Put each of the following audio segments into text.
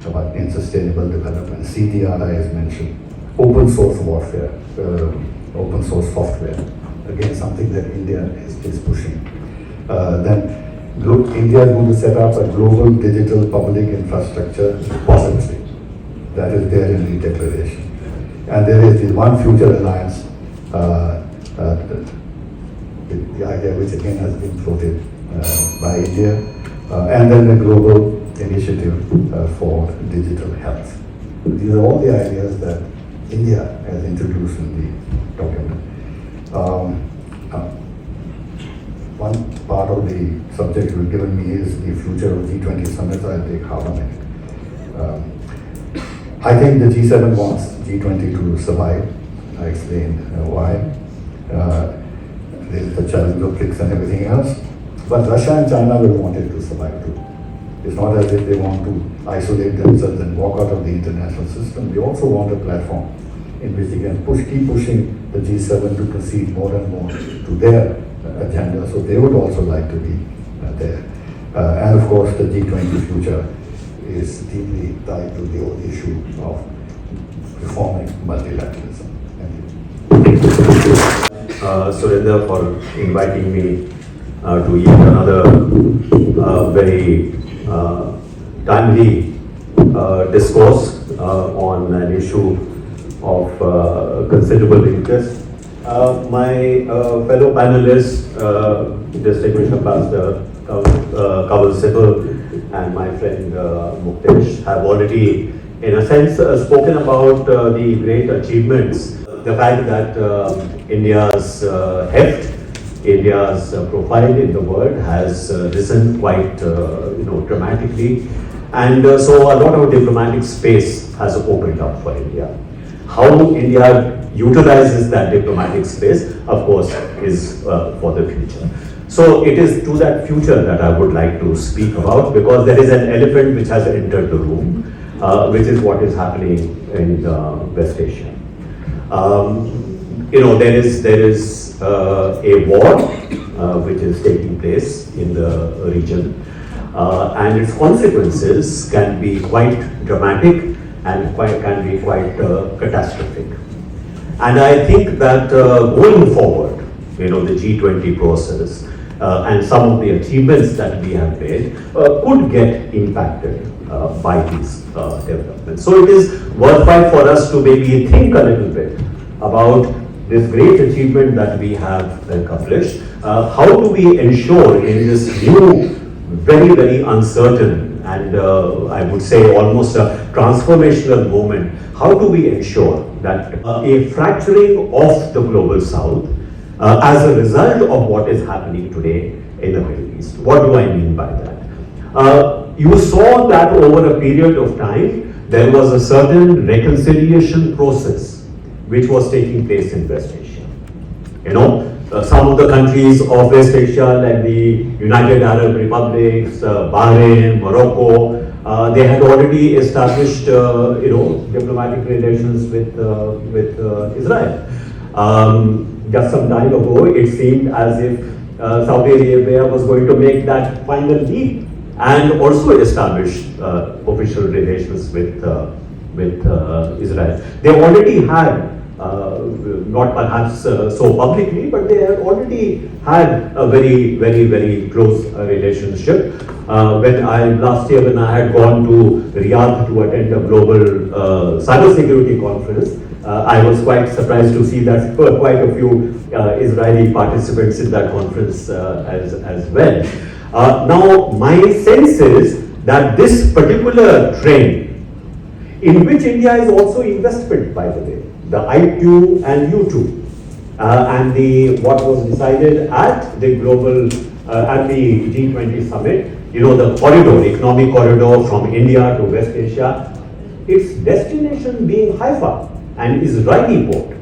about sustainable development. CDRI is mentioned. Open source warfare, open source software. Again, something that India is pushing. Then India is going to set up a global digital public infrastructure repository. That is there in the declaration. And there is the One Future Alliance, the idea which again has been floated by India, and then the global initiative for digital health. These are all the ideas that India has introduced in the document. One part of the subject you've given me is the future of G20 summits. I'll take half a minute. I think the G7 wants G20 to survive. I explained why. There's the challenge of BRICS and everything else. But Russia and China will want it to survive too. It's not as if they want to isolate themselves and walk out of the international system. They also want a platform in which they can keep pushing the G7 to proceed more and more to their agenda. So they would also like to be there. And of course, the G20 future is deeply tied to the whole issue of reforming multilateralism. Thank you. Surinder, for inviting me to yet another very timely discourse on an issue of considerable interest. My fellow panelists, Distinguished Ambassador Kawal Sibal and my friend Muktesh have already, in a sense, spoken about the great achievements. The fact that India's heft, India's profile in the world has risen quite dramatically, and so a lot of diplomatic space has opened up for India. How India utilizes that diplomatic space, of course, is for the future. So it is to that future that I would like to speak about, because there is an elephant which has entered the room, which is what is happening in West Asia. There is a war which is taking place in the region, and its consequences can be quite dramatic and can be quite catastrophic. And I think that going forward, the G20 process and some of the achievements that we have made could get impacted by these developments. So it is worthwhile for us to maybe think a little bit about this great achievement that we have accomplished. How do we ensure in this new, very, very uncertain and I would say almost a transformational moment, how do we ensure that a fracturing of the global south as a result of what is happening today in the Middle East? What do I mean by that? You saw that over a period of time, there was a certain reconciliation process which was taking place in West Asia. Some of the countries of West Asia, like the United Arab Republics, Bahrain, Morocco, they had already established, diplomatic relations with Israel. Just some time ago, it seemed as if Saudi Arabia was going to make that final leap and also establish official relations with Israel. They already had, not perhaps so publicly, but they had already had a very, very, very close relationship. Last year when I had gone to Riyadh to attend a global cybersecurity conference, I was quite surprised to see that quite a few Israeli participants in that conference as well. Now, my sense is that this particular trend, in which India is also investment, by the way, the I2 and U2, and what was decided at the global, at the G20 summit, the corridor, economic corridor from India to West Asia, its destination being Haifa and Israeli port.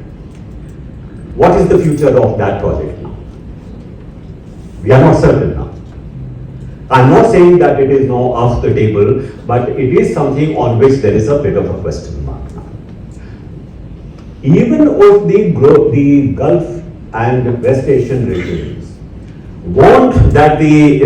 What is the future of that project now? We are not certain now. I'm not saying that it is now off the table, but it is something on which there is a bit of a question mark now. Even if the Gulf and West Asian regimes want that the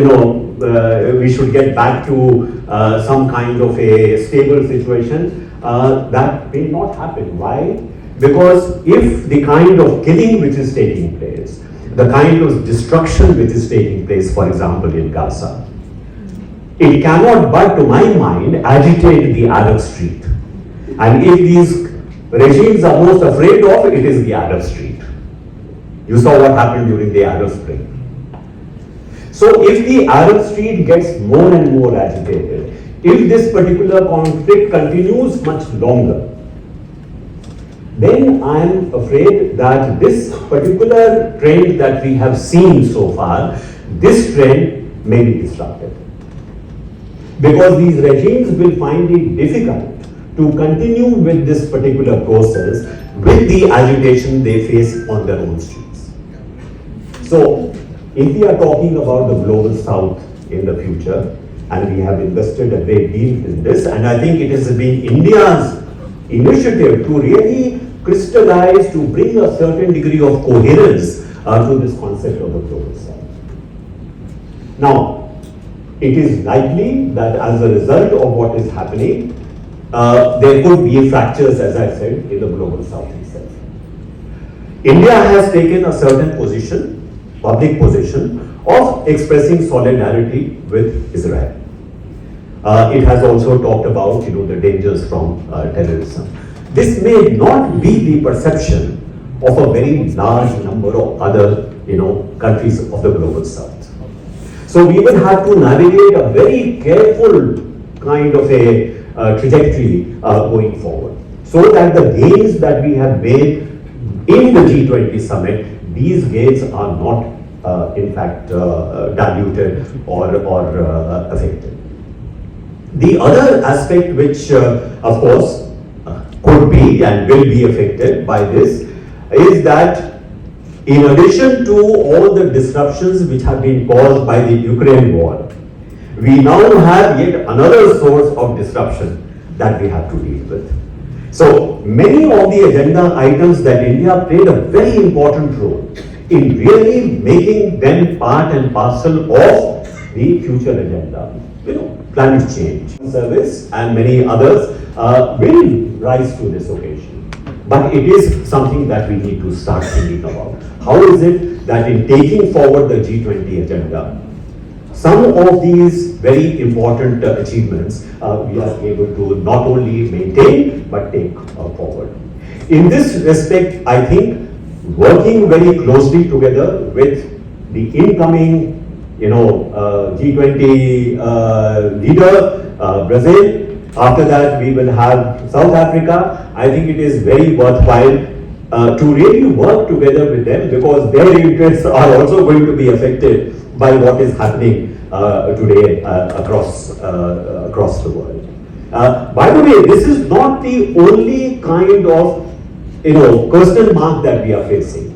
we should get back to some kind of a stable situation. That may not happen. Why? Because if the kind of killing which is taking place, the kind of destruction which is taking place, for example, in Gaza, it cannot but, to my mind, agitate the Arab street. And if these regimes are most afraid of, it is the Arab street. You saw what happened during the Arab Spring. So if the Arab street gets more and more agitated, if this particular conflict continues much longer, then I am afraid that this particular trend that we have seen so far, this trend may be disrupted. Because these regimes will find it difficult to continue with this particular process with the agitation they face on their own streets. So, if we are talking about the global south in the future, and we have invested a great deal in this, and I think it has been India's initiative to really crystallize, to bring a certain degree of coherence to this concept of the global south. Now, it is likely that as a result of what is happening, there could be fractures, as I said, in the global south itself. India has taken a certain position, public position, of expressing solidarity with Israel. It has also talked about, the dangers from terrorism. This may not be the perception of a very large number of other, countries of the global south. So we will have to navigate a very careful kind of a trajectory going forward, so that the gains that we have made in the G20 summit, these gains are not in fact diluted or affected. The other aspect which of course could be and will be affected by this is that in addition to all the disruptions which have been caused by the Ukraine war, we now have yet another source of disruption that we have to deal with. So many of the agenda items that India played a very important role in really making them part and parcel of the future agenda. Climate change, service and many others will rise to this occasion. But it is something that we need to start thinking about. How is it that in taking forward the G20 agenda, some of these very important achievements we are able to not only maintain but take forward. In this respect, I think working very closely together with the incoming G20 leader, Brazil. After that, we will have South Africa. I think it is very worthwhile to really work together with them, because their interests are also going to be affected by what is happening today across the world. By the way, this is not the only kind of question mark that we are facing.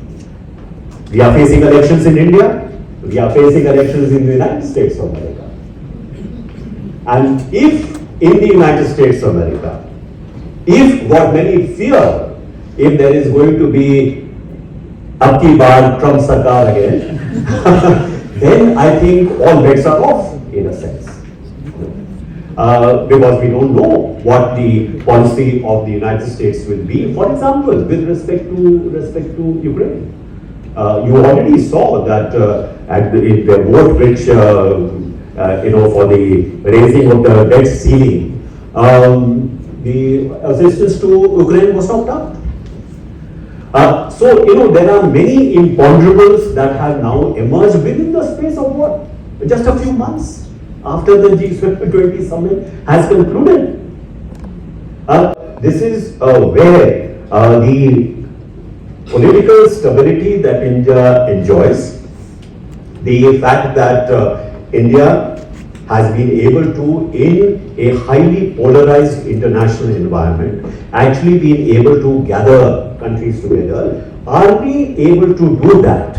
We are facing elections in India. We are facing elections in the United States of America. And if in the United States of America, if what many fear, if there is going to be ab ki baar Trump Sarkar again, then I think all bets are off in a sense. Because we don't know what the policy of the United States will be, for example, with respect to Ukraine. You already saw that in the vote which for the raising of the debt ceiling, the assistance to Ukraine was stopped up. So there are many imponderables that have now emerged within the space of what? Just a few months after the G20 summit has concluded. This is where the political stability that India enjoys, the fact that India has been able to, in a highly polarized international environment, actually been able to gather countries together. Are we able to do that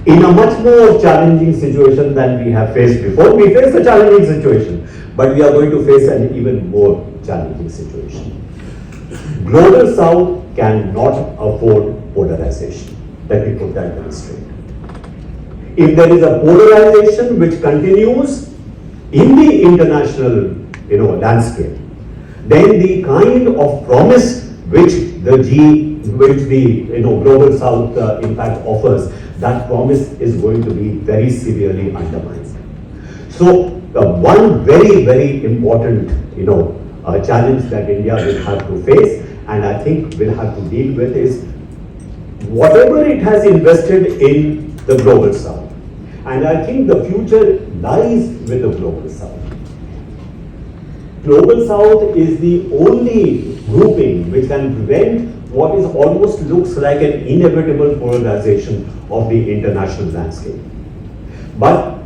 in a much more challenging situation than we have faced before? We faced a challenging situation, but we are going to face an even more challenging situation. Global South cannot afford polarization. Let me put that very straight. if there is a polarization which continues in the international, landscape, then the kind of promise which the global South in fact offers, that promise is going to be very severely undermined. So one very, very important, challenge that India will have to face, and I think will have to deal with, is whatever it has invested in the global South. And I think the future lies with the global South. Global South is the only grouping which can prevent what is almost looks like an inevitable polarization of the international landscape. But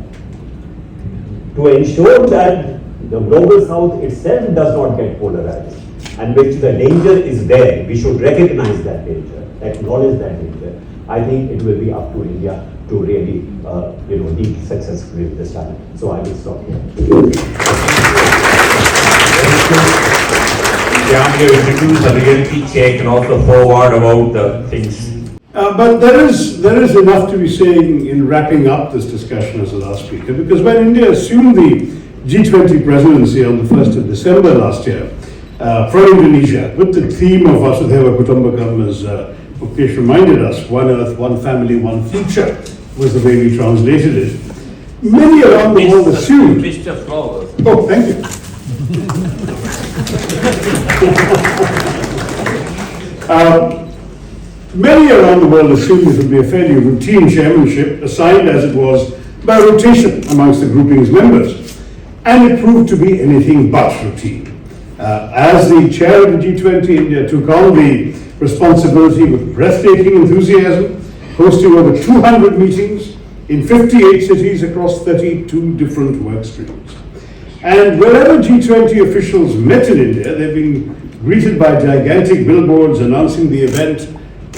to ensure that the global South itself does not get polarized, and which the danger is there, we should recognize that danger, acknowledge that danger. I think it will be up to India to really, deal successfully with this challenge. So I will stop here. Yeah, we have introduced a reality check and also forward about the things. But there is enough to be saying in wrapping up this discussion as the last speaker, because when India assumed the G20 presidency on the 1st of December last year from Indonesia, with the theme of Vasudhaiva Kutumbakam, as Mukesh reminded us, one earth, one family, one future, was the way we translated it. Many around the world assumed... Mr. Flowers. Oh, thank you. Many around the world assumed it would be a fairly routine chairmanship, assigned as it was by rotation amongst the grouping's members. And it proved to be anything but routine. As the chair of the G20, India took on the responsibility with breathtaking enthusiasm, hosting over 200 meetings in 58 cities across 32 different work streams. And wherever G20 officials met in India, they've been greeted by gigantic billboards announcing the event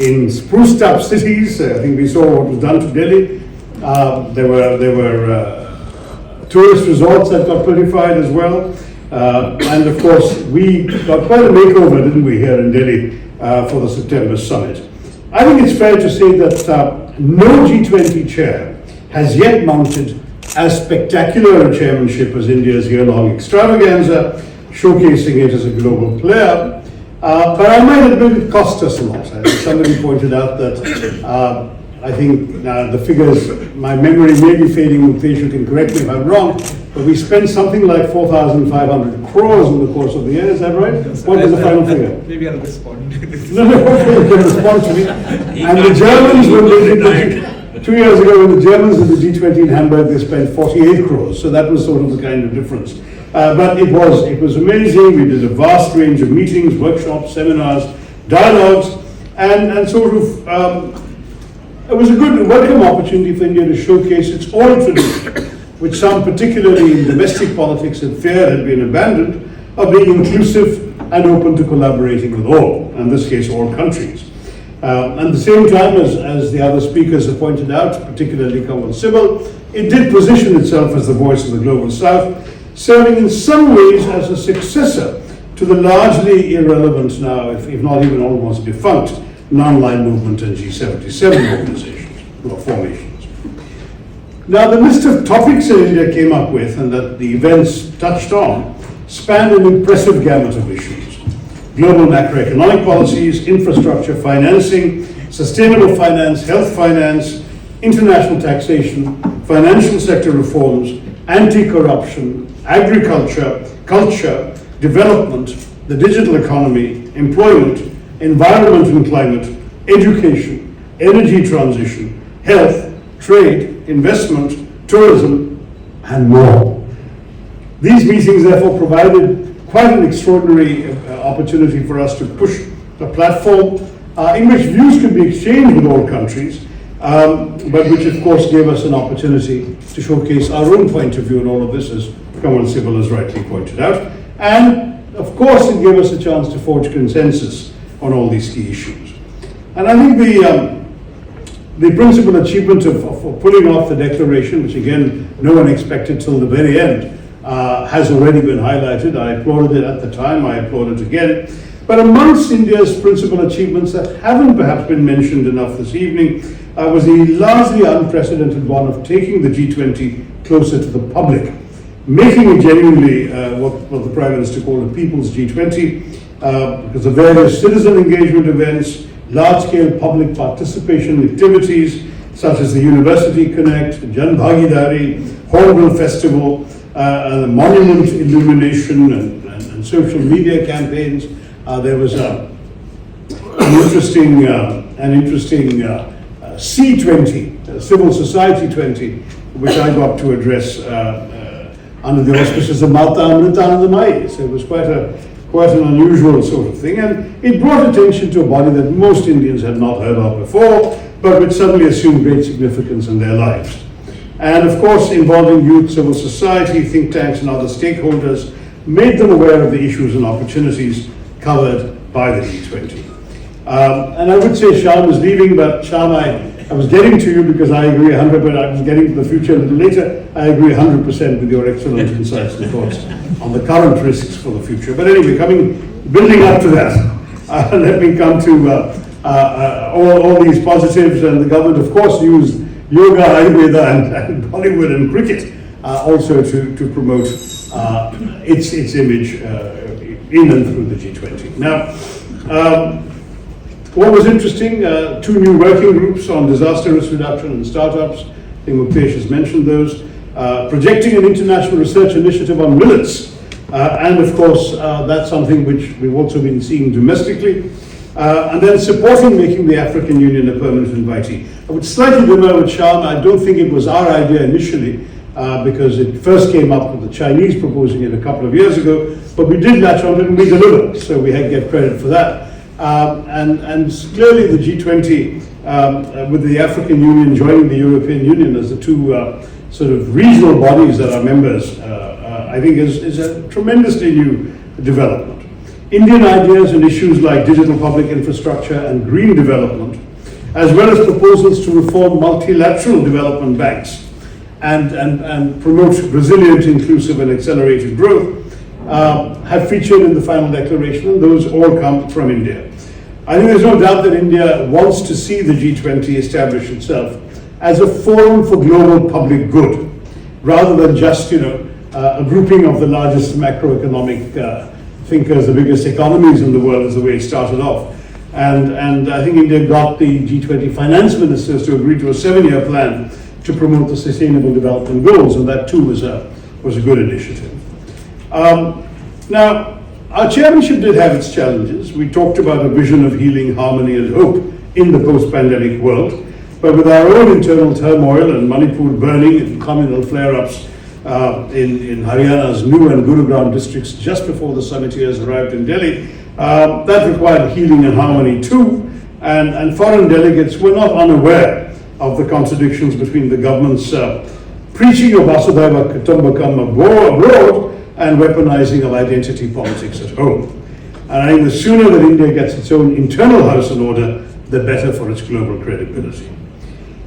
in spruced up cities. I think we saw what was done to Delhi. There were tourist resorts that got certified as well. And of course, we got quite a makeover, didn't we, here in Delhi for the September summit. I think it's fair to say that no G20 chair has yet mounted as spectacular a chairmanship as India's year-long extravaganza, showcasing it as a global player. But I might admit it cost us a lot. Somebody pointed out that I think the figures, my memory may be fading, Mukesh, you can correct me if I'm wrong, but we spent something like 4,500 crores in the course of the year, is that right? What was the final figure? Maybe I'll respond. No, okay, you can respond to me. And the Germans, when they did 2 years ago, when the Germans did the G20 in Hamburg, they spent 48 crores, so that was sort of the kind of difference. But it was amazing. We did a vast range of meetings, workshops, seminars, dialogues, and sort of, it was a good welcome opportunity for India to showcase its own tradition, which some, particularly in domestic politics, had feared had been abandoned, of being inclusive and open to collaborating with all, in this case, all countries. At the same time, as the other speakers have pointed out, particularly Kanwal Sibal, it did position itself as the voice of the Global South, serving in some ways as a successor to the largely irrelevant now, if not even almost defunct, non-line movement and G77 organizations or formations. Now, the list of topics that India came up with and that the events touched on spanned an impressive gamut of issues. Global macroeconomic policies, infrastructure financing, sustainable finance, health finance, international taxation, financial sector reforms, anti-corruption, agriculture, culture, development, the digital economy, employment, environment and climate, education, energy transition, health, trade, investment, tourism, and more. These meetings therefore provided quite an extraordinary opportunity for us to push a platform in which views could be exchanged with all countries, but which of course gave us an opportunity to showcase our own point of view in all of this, as Kanwal Sibal has rightly pointed out. And of course it gave us a chance to forge consensus on all these key issues. And I think the principal achievement of pulling off the declaration, which again no one expected till the very end, has already been highlighted. I applauded it at the time, I applaud it again. But amongst India's principal achievements that haven't perhaps been mentioned enough this evening was the largely unprecedented one of taking the G20 closer to the public, making it genuinely what the Prime Minister called a people's G20, because of various citizen engagement events, large-scale public participation activities such as the University Connect, Jan Bhagidari, Hornbill Festival, the monument illumination and social media campaigns. There was an interesting C20, Civil Society 20, which I got to address under the auspices of Mata Amritanandamayi. So it was quite an unusual sort of thing, and it brought attention to a body that most Indians had not heard of before, but which suddenly assumed great significance in their lives. And of course, involving youth, civil society, think tanks, and other stakeholders made them aware of the issues and opportunities covered by the G20. And I would say Shyam is leaving, but Shyam, I was getting to you because I agree 100%, I was getting to the future a little later. I agree 100% with your excellent insights and thoughts on the current risks for the future. But anyway, building up to that, let me come to all these positives. And the government, of course, used yoga, Ayurveda, and Bollywood and cricket also to promote its image in and through the G20. Now, what was interesting, two new working groups on disaster risk reduction and startups. I think Mukesh has mentioned those. Projecting an international research initiative on millets. And of course, that's something which we've also been seeing domestically. And then supporting making the African Union a permanent invitee. I would slightly differ with Shyam. I don't think it was our idea initially, because it first came up with the Chinese proposing it a couple of years ago, but we did latch on it and we delivered, so we get credit for that. And clearly the G20, with the African Union joining the European Union as the two sort of regional bodies that are members, I think is a tremendously new development. Indian ideas and issues like digital public infrastructure and green development, as well as proposals to reform multilateral development banks and promote resilient, inclusive and accelerated growth, have featured in the final declaration, and those all come from India. I think there's no doubt that India wants to see the G20 establish itself as a forum for global public good, rather than just, a grouping of the largest macroeconomic thinkers, the biggest economies in the world, is the way it started off. And I think India got the G20 finance ministers to agree to a 7-year plan to promote the Sustainable Development Goals, and that too was a good initiative. Now, our chairmanship did have its challenges. We talked about a vision of healing, harmony and hope in the post-pandemic world, but with our own internal turmoil and Manipur burning and communal flare-ups in Haryana's New and Gurugram districts just before the summiteers arrived in Delhi, that required healing and harmony too, and foreign delegates were not unaware of the contradictions between the government's preaching of Vasudhaiva Kutumbakam abroad and weaponizing of identity politics at home. And I think the sooner that India gets its own internal house in order, the better for its global credibility.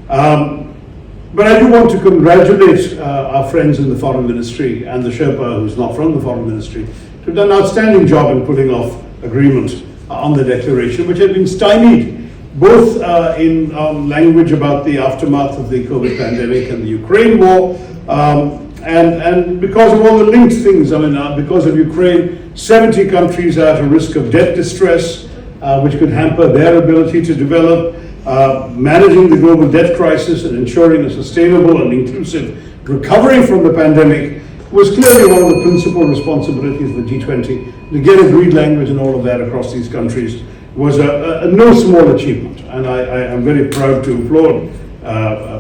But I do want to congratulate our friends in the Foreign Ministry and the Sherpa, who's not from the Foreign Ministry, who've done an outstanding job in putting off agreement on the declaration, which had been stymied, both in language about the aftermath of the COVID pandemic and the Ukraine war, and because of all the linked things. Because of Ukraine, 70 countries are at a risk of debt distress, which could hamper their ability to develop. Managing the global debt crisis and ensuring a sustainable and inclusive recovery from the pandemic was clearly one of the principal responsibilities of the G20. To get agreed language and all of that across these countries was a no small achievement, and I am very proud to applaud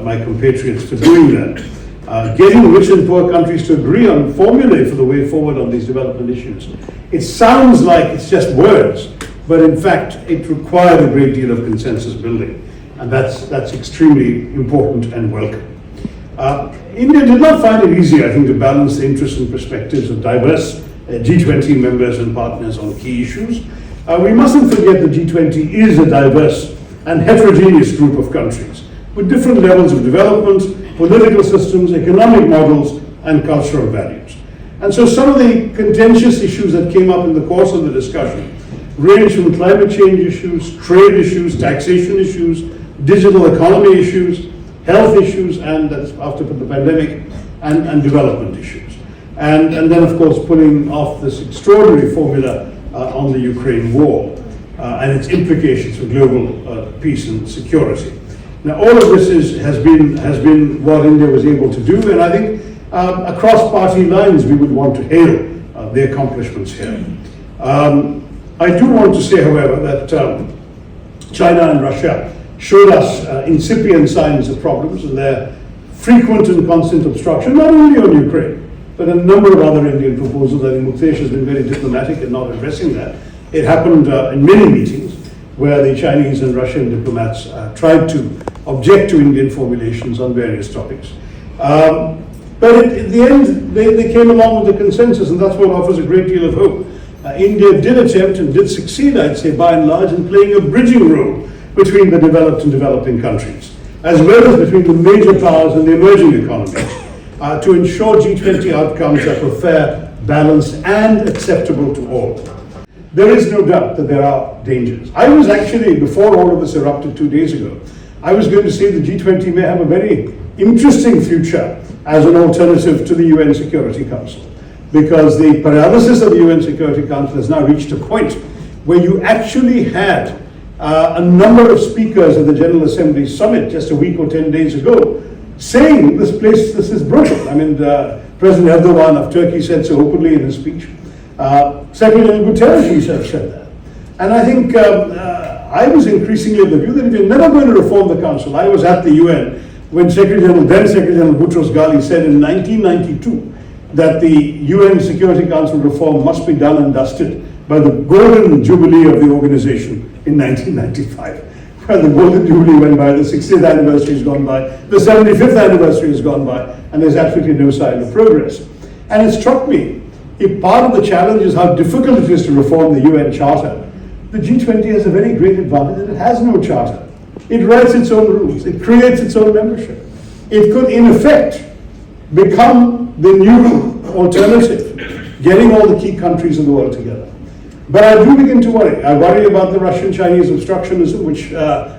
my compatriots for doing that. Getting rich and poor countries to agree on formulae for the way forward on these development issues. It sounds like it's just words, but in fact, it required a great deal of consensus building, and that's extremely important and welcome. India did not find it easy, I think, to balance the interests and perspectives of diverse G20 members and partners on key issues. We mustn't forget that G20 is a diverse and heterogeneous group of countries with different levels of development, political systems, economic models, and cultural values. And so some of the contentious issues that came up in the course of the discussion range from climate change issues, trade issues, taxation issues, digital economy issues, health issues, and that's after the pandemic, and development issues. And then, of course, pulling off this extraordinary formula on the Ukraine war and its implications for global peace and security. Now, all of this has been what India was able to do, and I think across party lines we would want to hail the accomplishments here. I do want to say, however, that China and Russia showed us incipient signs of problems and their frequent and constant obstruction, not only on Ukraine, but a number of other Indian proposals. I think Mukesh has been very diplomatic in not addressing that. It happened in many meetings where the Chinese and Russian diplomats tried to object to Indian formulations on various topics. But in the end, they came along with a consensus, and that's what offers a great deal of hope. India did attempt and did succeed, I'd say, by and large, in playing a bridging role between the developed and developing countries, as well as between the major powers and the emerging economies, to ensure G20 outcomes that were fair, balanced, and acceptable to all. There is no doubt that there are dangers. I was actually, before all of this erupted 2 days ago, I was going to say the G20 may have a very interesting future as an alternative to the UN Security Council, because the paralysis of the UN Security Council has now reached a point where you actually had a number of speakers at the General Assembly Summit just a week or 10 days ago saying this is broken. I mean, President Erdogan of Turkey said so openly in his speech. Secretary Guterres himself said that. And I think I was increasingly of the view that if you're never going to reform the Council, I was at the UN when then Secretary General Boutros Ghali said in 1992 that the UN Security Council reform must be done and dusted by the golden jubilee of the organization in 1995. Well, the golden jubilee went by, the 60th anniversary has gone by, the 75th anniversary has gone by, and there's absolutely no sign of progress. And it struck me, if part of the challenge is how difficult it is to reform the UN Charter, the G20 has a very great advantage that it has no charter. It writes its own rules, it creates its own membership. It could, in effect, become the new alternative, getting all the key countries in the world together. But I do begin to worry. I worry about the Russian-Chinese obstructionism, which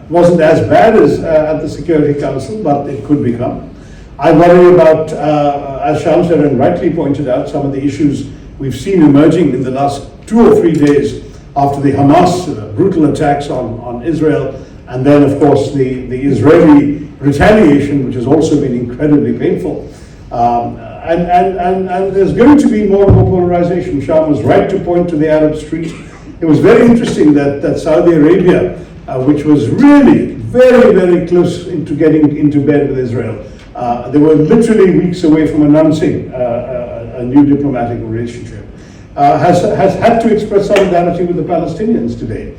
wasn't as bad as at the Security Council, but it could become. I worry about, as Shyam said and rightly pointed out, some of the issues we've seen emerging in the last 2 or 3 days after the Hamas brutal attacks on Israel, and then, of course, the Israeli retaliation, which has also been incredibly painful. And there's going to be more and more polarization. Shyam was right to point to the Arab Street. It was very interesting that Saudi Arabia, which was really very, very close to getting into bed with Israel, they were literally weeks away from announcing a new diplomatic relationship, has had to express solidarity with the Palestinians today.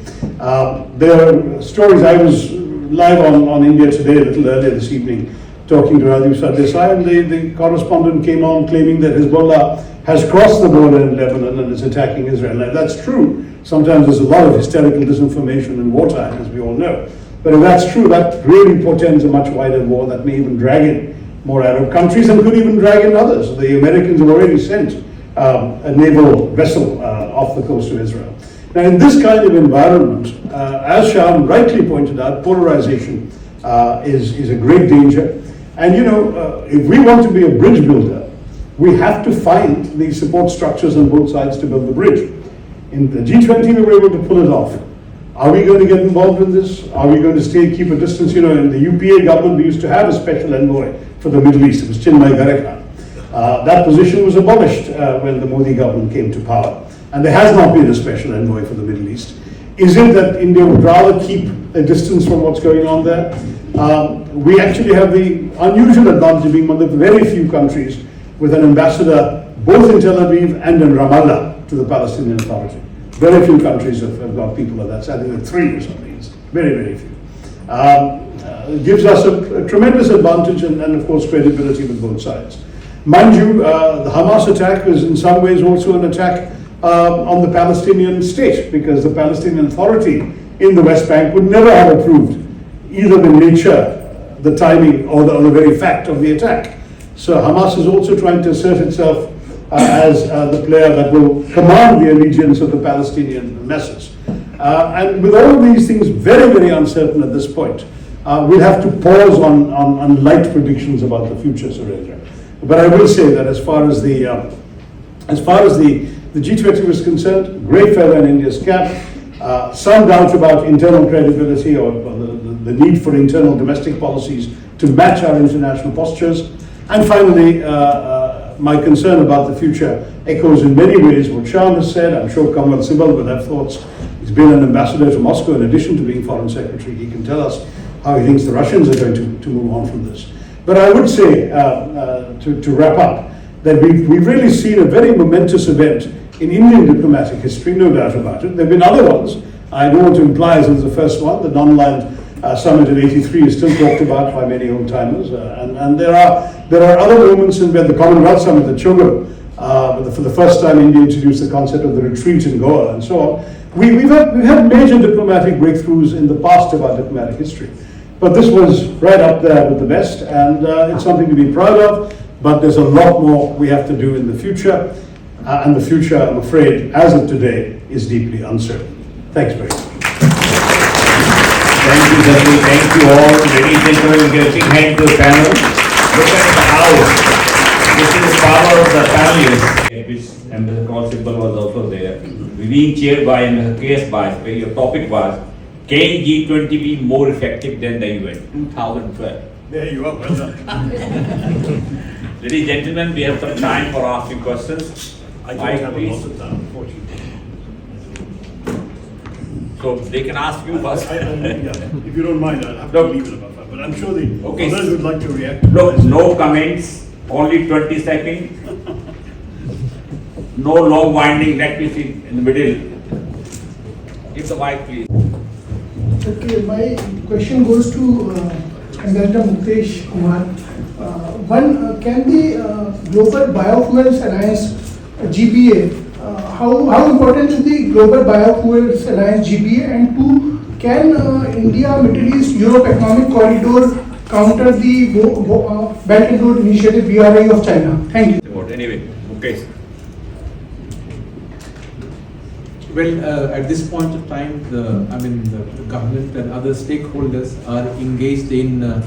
There are stories. I was live on India Today a little earlier this evening, talking to Rajiv Sardesai, and the correspondent came on claiming that Hezbollah has crossed the border in Lebanon and is attacking Israel. Now, that's true. Sometimes there's a lot of hysterical disinformation in wartime, as we all know. But if that's true, that really portends a much wider war that may even drag in more Arab countries and could even drag in others. The Americans have already sent a naval vessel off the coast of Israel. Now, in this kind of environment, as Shyam rightly pointed out, polarization is a great danger. And if we want to be a bridge builder, we have to find the support structures on both sides to build the bridge. In the G20, we were able to pull it off. Are we going to get involved in this? Are we going to keep a distance? In the UPA government, we used to have a special envoy for the Middle East. It was Chinmay Garekhan. That position was abolished when the Modi government came to power. And there has not been a special envoy for the Middle East. Is it that India would rather keep a distance from what's going on there? We actually have the unusual advantage of being one of the very few countries with an ambassador both in Tel Aviv and in Ramallah to the Palestinian Authority. Very few countries have got people of that. I think there are 3 or something. It's very, very few. It gives us a tremendous advantage and of course, credibility with both sides. Mind you, the Hamas attack was in some ways also an attack on the Palestinian state, because the Palestinian Authority in the West Bank would never have approved either the nature, the timing, or the very fact of the attack. So Hamas is also trying to assert itself as the player that will command the allegiance of the Palestinian masses. And with all of these things very, very uncertain at this point, we'll have to pause on light predictions about the future, Surendra. But I will say that as far as the G20 was concerned, great feather in India's cap. Some doubt about internal credibility or the need for internal domestic policies to match our international postures. And finally, my concern about the future echoes in many ways what Shyam has said. I'm sure Kamal Sibal will have thoughts. He's been an ambassador to Moscow in addition to being foreign secretary. He can tell us how he thinks the Russians are going to move on from this. But I would say, to wrap up, that we've really seen a very momentous event in Indian diplomatic history, no doubt about it. There have been other ones. I don't want to imply as it was the first one. The non-aligned summit in '83 is still talked about by many old-timers. And there are other moments in where the Commonwealth Summit at Chogar, for the first time India introduced the concept of the retreat in Goa and so on. We've had major diplomatic breakthroughs in the past of our diplomatic history. But this was right up there with the best, and it's something to be proud of, but there's a lot more we have to do in the future, and the future, I'm afraid, as of today, is deeply uncertain. Thanks very much. Thank you, Jagmeet. Thank you all. Ladies and gentlemen, we give a big hand to the panel. Look at the house. This is the power of the panelists. Which Ambassador Kamal Sibal was also there. We being chaired by Ambassador K.S. Bais, where your topic was, can G20 be more effective than the event? 2012. There you are, well done. Ladies and gentlemen, we have some time for asking questions. I Mike, don't have a please. lot of time, unfortunately. So they can ask you first. If you don't mind, I'll have to No. leave it about that. But I'm sure the Okay. others would like to react. To No, what I said. no comments, only 20 seconds. No long winding, let me see in the middle. Give the mic, please. Okay, my question goes to Ambassador Mukesh Kumar. Can the Global Biofuels Alliance GBA, how important is the Global Biofuels Alliance GBA, and two, can India, Middle East, Europe Economic Corridor counter the Belt and Road Initiative BRI of China? Thank you. Anyway, okay. Well, at this point of time, the government and other stakeholders are engaged in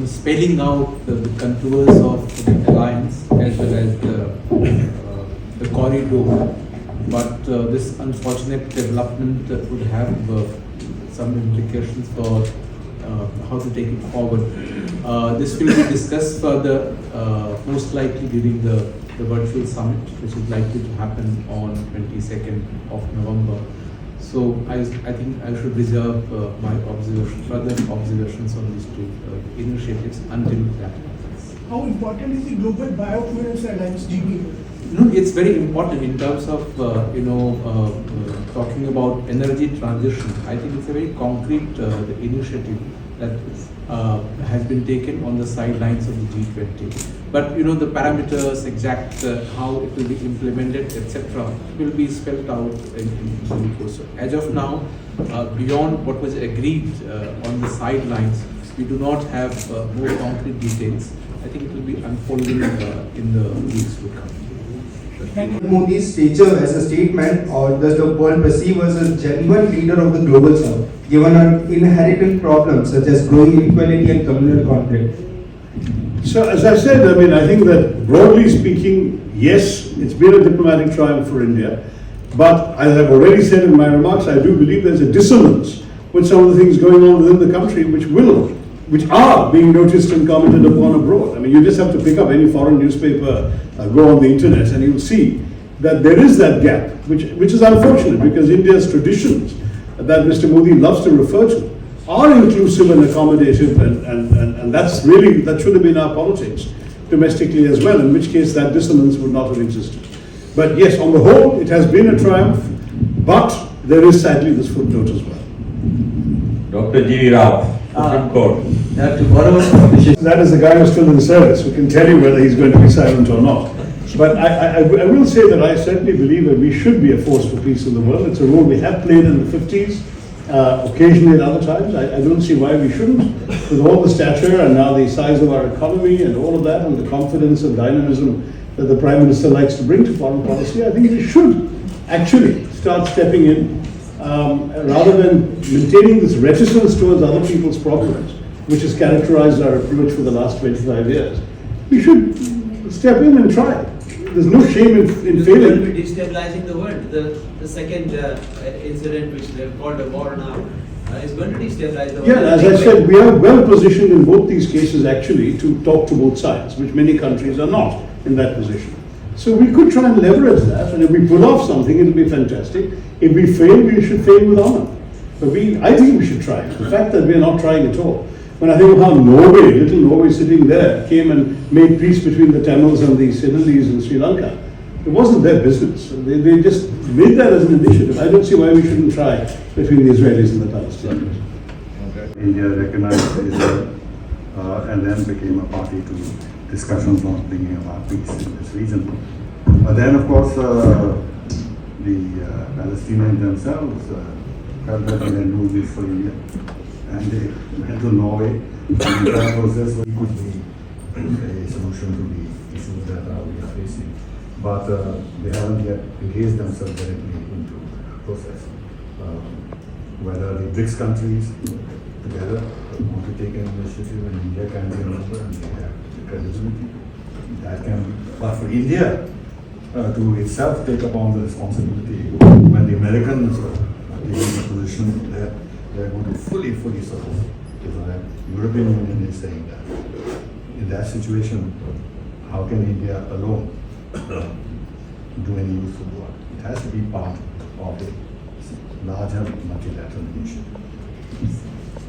spelling out the contours of the alliance as well as the corridor. But this unfortunate development would have some implications for how to take it forward. This will be discussed further, most likely during the virtual summit, which is likely to happen on 22nd of November. So I think I should reserve my further observations on these two initiatives until that happens. How important is the Global Biofuels Alliance GBA? No, it's very important in terms of talking about energy transition. I think it's a very concrete initiative that has been taken on the sidelines of the G20. But the parameters, exact how it will be implemented, etc., will be spelled out in due course. As of now, beyond what was agreed on the sidelines, we do not have more concrete details. I think it will be unfolding in the weeks to come. Modi's stature as a statesman, or does the world perceive as a genuine leader of the global south, given our inherent problems such as growing inequality and communal conflict? So, as I said, I think that broadly speaking, yes, it's been a diplomatic triumph for India. But as I've already said in my remarks, I do believe there's a dissonance with some of the things going on within the country which are being noticed and commented upon abroad. You just have to pick up any foreign newspaper, go on the internet, and you'll see that there is that gap, which is unfortunate because India's traditions that Mr. Modi loves to refer to are inclusive and accommodative, and that should have been our politics domestically as well, in which case that dissonance would not have existed. But yes, on the whole, it has been a triumph, but there is sadly this footnote as well. Dr. G. Rao, Supreme Court. That is the guy who's still in service, who can tell you whether he's going to be silent or not. But I will say that I certainly believe that we should be a force for peace in the world. It's a role we have played in the 50s, occasionally at other times. I don't see why we shouldn't. With all the stature and now the size of our economy and all of that, and the confidence and dynamism that the Prime Minister likes to bring to foreign policy, I think we should actually start stepping in rather than maintaining this reticence towards other people's problems, which has characterized our approach for the last 25 years, we should step in and try. There's no shame in It's going to failing. be destabilizing the world. The second incident, which they've called a war now, is going to destabilize the world. Yeah, as I said, we are well positioned in both these cases actually to talk to both sides, which many countries are not in that position. So we could try and leverage that, and if we pull off something, it'll be fantastic. If we fail, we should fail with honor. But I think we should try. The fact that we are not trying at all. When I think of how Norway, little Norway sitting there, came and made peace between the Tamils and the Sinhalese in Sri Lanka, it wasn't their business. They just made that as an initiative. I don't see why we shouldn't try between the Israelis and the Palestinians. India recognized Israel and then became a party to discussions on bringing about peace in this region. But then, of course, the Palestinians themselves felt that they can do this for India. And they went to Norway. And the entire process could be a solution to the issues that we are facing. But they haven't yet engaged themselves directly into the process. Whether the BRICS countries together want to take an initiative and India can be a member and they have credibility, that can be. But for India to itself take upon the responsibility when the Americans are taking a position that they're going to fully support. The European Union is saying that. In that situation, how can India alone do any useful work? It has to be part of a larger multilateral initiative.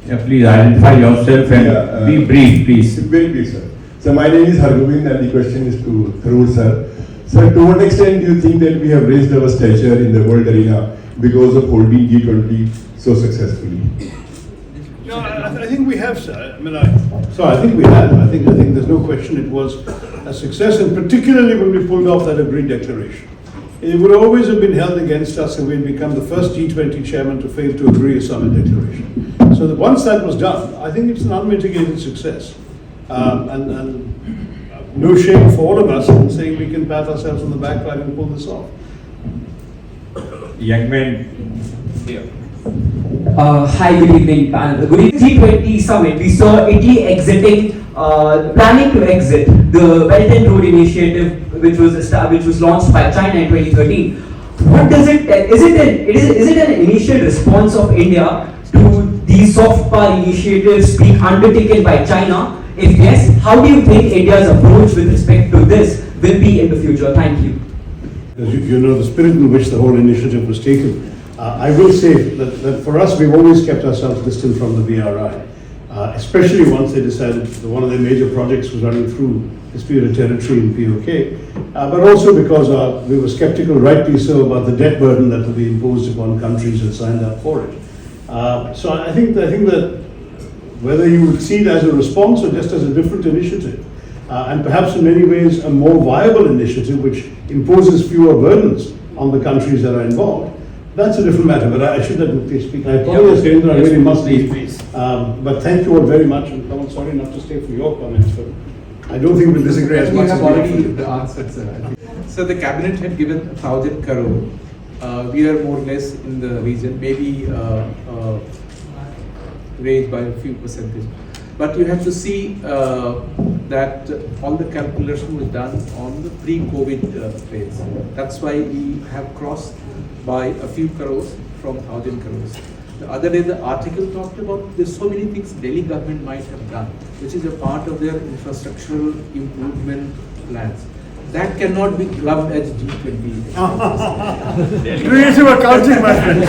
Yeah, please identify yourself and be brief, please. Very brief, sir. So my name is Hargobind and the question is to Tharoor sir. Sir, to what extent do you think that we have raised our stature in the world arena because of holding G20 so successfully? No, I think we have, sir. I think we have. I think there's no question it was a success, and particularly when we pulled off that agreed declaration. It would always have been held against us if we'd become the first G20 chairman to fail to agree a summit declaration. So that once that was done, I think it's an unmitigated success. And no shame for all of us in saying we can pat ourselves on the back for having pulled this off. Young man here. Hi, good evening, panel. Good evening. G20 summit. We saw Italy exiting, planning to exit the Belt and Road Initiative, which was launched by China in 2013. What does it? Is it an initial response of India to these soft power initiatives being undertaken by China? If yes, how do you think India's approach with respect to this will be in the future? Thank you. As you know, the spirit in which the whole initiative was taken. I will say that for us, we've always kept ourselves distant from the BRI, especially once they decided that one of their major projects was running through disputed territory in POK, but also because we were skeptical, rightly so, about the debt burden that would be imposed upon countries that signed up for it. So I think that whether you would see it as a response or just as a different initiative, and perhaps in many ways a more viable initiative which imposes fewer burdens on the countries that are involved, that's a different matter. But I should let Mukti speak. I apologize, Kendra, I really must leave. But thank you all very much, and I'm sorry not to stay for your comments, but I don't think we'll disagree as much as already answered, sir. So the cabinet had given 1,000 crore. We are more or less in the region, maybe raised by a few percentage. But you have to see that all the calculation was done on the pre-COVID phase. That's why we have crossed by a few crores from 1,000 crores. The other day the article talked about there's so many things Delhi government might have done, which is a part of their infrastructural improvement plans. That cannot be clubbed as G20. Creative accounting, my friend.